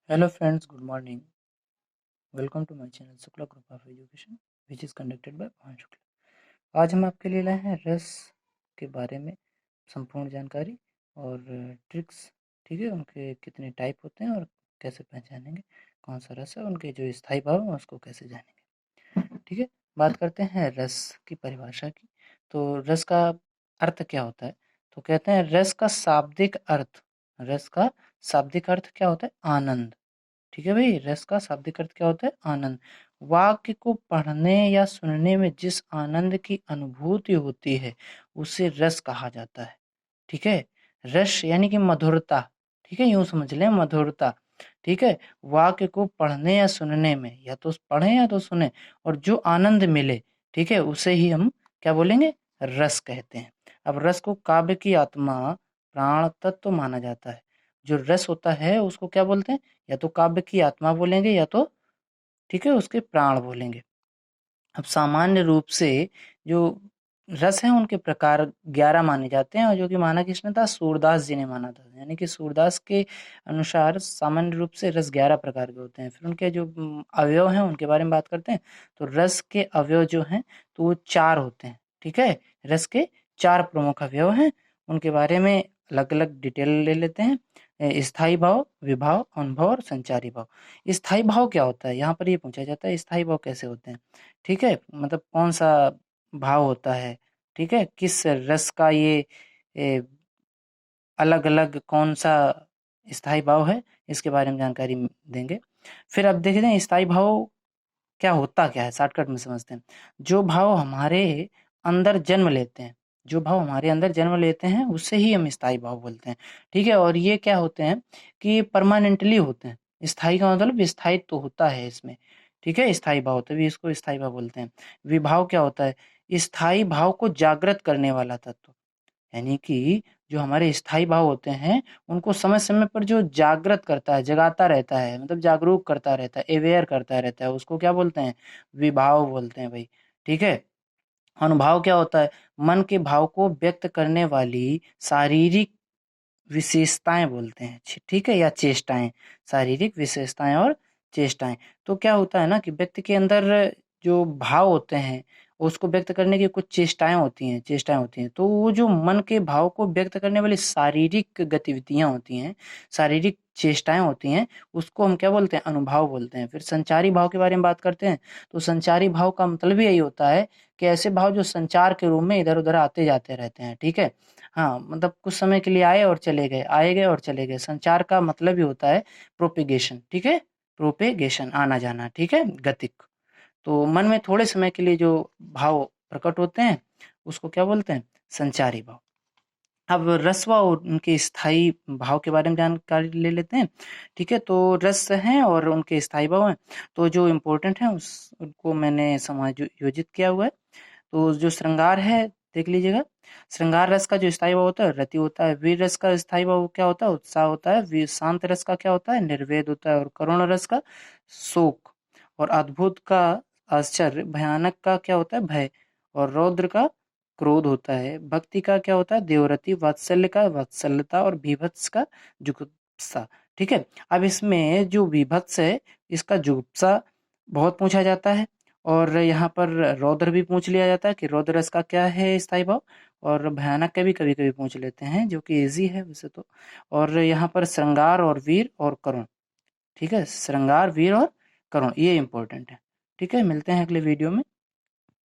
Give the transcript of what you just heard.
Hello friends, good morning. Welcome to my channel Shukla group of education which is conducted by Pawan Shukla. आज हम आपके लिए लाए हैं रस के बारे में संपूर्ण जानकारी और ट्रिक्स। ठीक है, उनके कितने टाइप होते हैं और कैसे पहचानेंगे कौन सा रस है, उनके जो स्थायी भाव है उसको कैसे जानेंगे। ठीक है, बात करते हैं रस की परिभाषा की। तो रस का अर्थ क्या होता है? तो कहते हैं रस का शाब्दिक अर्थ क्या होता है? आनंद। ठीक है भाई, रस का शाब्दिक अर्थ क्या होता है? आनंद। वाक्य को पढ़ने या सुनने में जिस आनंद की अनुभूति होती है उसे रस कहा जाता है। ठीक है, रस यानी कि मधुरता। ठीक है, यूं समझ लें, मधुरता। ठीक है, वाक्य को पढ़ने या सुनने में, या तो पढ़ें या तो सुने, और जो आनंद मिले, ठीक है, उसे ही हम क्या बोलेंगे? रस कहते हैं। अब रस को काव्य की आत्मा, प्राण तत्व माना जाता है। जो रस होता है उसको क्या बोलते हैं? या तो काव्य की आत्मा बोलेंगे या तो, ठीक है, उसके प्राण बोलेंगे। अब सामान्य रूप से जो रस हैं उनके प्रकार 11 माने जाते हैं, और जो कि माना किसने था? सूरदास जी ने माना था। यानी कि सूरदास के अनुसार सामान्य रूप से रस 11 प्रकार के होते हैं। फिर उनके जो अवयव हैं उनके बारे में बात करते हैं। तो रस के अवयव जो हैं तो वो 4 होते हैं। ठीक है, रस के 4 प्रमुख अवयव हैं। उनके बारे में अलग अलग डिटेल ले लेते हैं। स्थायी भाव, विभाव, अनुभव और संचारी भाव। स्थायी भाव क्या होता है? यहाँ पर ये पूछा जाता है, स्थायी भाव कैसे होते हैं? ठीक है, मतलब कौन सा भाव होता है? ठीक है, किस रस का ये अलग अलग कौन सा स्थायी भाव है, इसके बारे में जानकारी देंगे। फिर अब देखते हैं स्थायी भाव क्या होता क्या है, शॉर्टकट में समझते हैं। जो भाव हमारे अंदर जन्म लेते हैं, जो भाव हमारे अंदर जन्म लेते हैं उसे ही हम स्थायी भाव बोलते हैं। ठीक है, और ये क्या होते हैं कि परमानेंटली होते हैं। स्थायी का मतलब स्थायित्व तो होता है इसमें। ठीक है, स्थायी भाव, तभी इसको स्थायी भाव बोलते हैं। विभाव क्या होता है? स्थायी भाव को जागृत करने वाला तत्व। यानी कि जो हमारे स्थायी भाव होते हैं उनको समय समय पर जो जागृत करता है, जगाता रहता है, मतलब जागरूक करता रहता है, अवेयर करता रहता है, उसको क्या बोलते हैं? विभाव बोलते हैं भाई। ठीक है, अनुभाव क्या होता है? मन के भाव को व्यक्त करने वाली शारीरिक विशेषताएं बोलते हैं। ठीक है, या चेष्टाएं, शारीरिक विशेषताएं और चेष्टाएं। तो क्या होता है ना कि व्यक्ति के अंदर जो भाव होते हैं उसको व्यक्त करने की कुछ चेष्टाएं होती हैं। तो वो जो मन के भाव को व्यक्त करने वाली शारीरिक गतिविधियां होती हैं, शारीरिक चेष्टाएं होती हैं, उसको हम क्या बोलते हैं? अनुभाव बोलते हैं। फिर संचारी भाव के बारे में बात करते हैं। तो संचारी भाव का मतलब यही होता है कि ऐसे भाव जो संचार के रूप में इधर उधर आते जाते रहते हैं। ठीक है, हाँ, मतलब कुछ समय के लिए आए और चले गए, आए गए और चले गए। संचार का मतलब ही होता है प्रोपेगेशन। ठीक है, प्रोपेगेशन, आना जाना। ठीक है, गतिक। तो मन में थोड़े समय के लिए जो भाव प्रकट होते हैं उसको क्या बोलते हैं? संचारी भाव। अब रस व उनके स्थायी भाव के बारे में जानकारी ले लेते हैं। ठीक है, तो रस हैं और उनके स्थायी भाव हैं। तो जो इम्पोर्टेंट है उनको मैंने समायोजित किया हुआ है। तो जो श्रृंगार है, देख लीजिएगा। श्रृंगार रस का जो स्थायी भाव होता है रति होता है। वीर रस का स्थायी भाव क्या होता है? उत्साह होता है। वीर शांत रस का क्या होता है? निर्वेद होता है। और करुण रस का शोक। और अद्भुत का आश्चर्य। भयानक का क्या होता है? भय। और रौद्र का क्रोध होता है। भक्ति का क्या होता है? देवरति। वात्सल्य का वात्सल्यता। और बीभत्स का जुगुप्सा। ठीक है, अब इसमें जो बीभत्स है इसका जुगुप्सा बहुत पूछा जाता है। और यहाँ पर रौद्र भी पूछ लिया जाता है कि रौद्र रस का क्या है स्थायी भाव। और भयानक का भी कभी कभी पूछ लेते हैं, जो कि इजी है वैसे तो। और यहाँ पर श्रृंगार और वीर और करुण। ठीक है, श्रृंगार, वीर और करुण, ये इंपॉर्टेंट है। ठीक है, मिलते हैं अगले वीडियो में।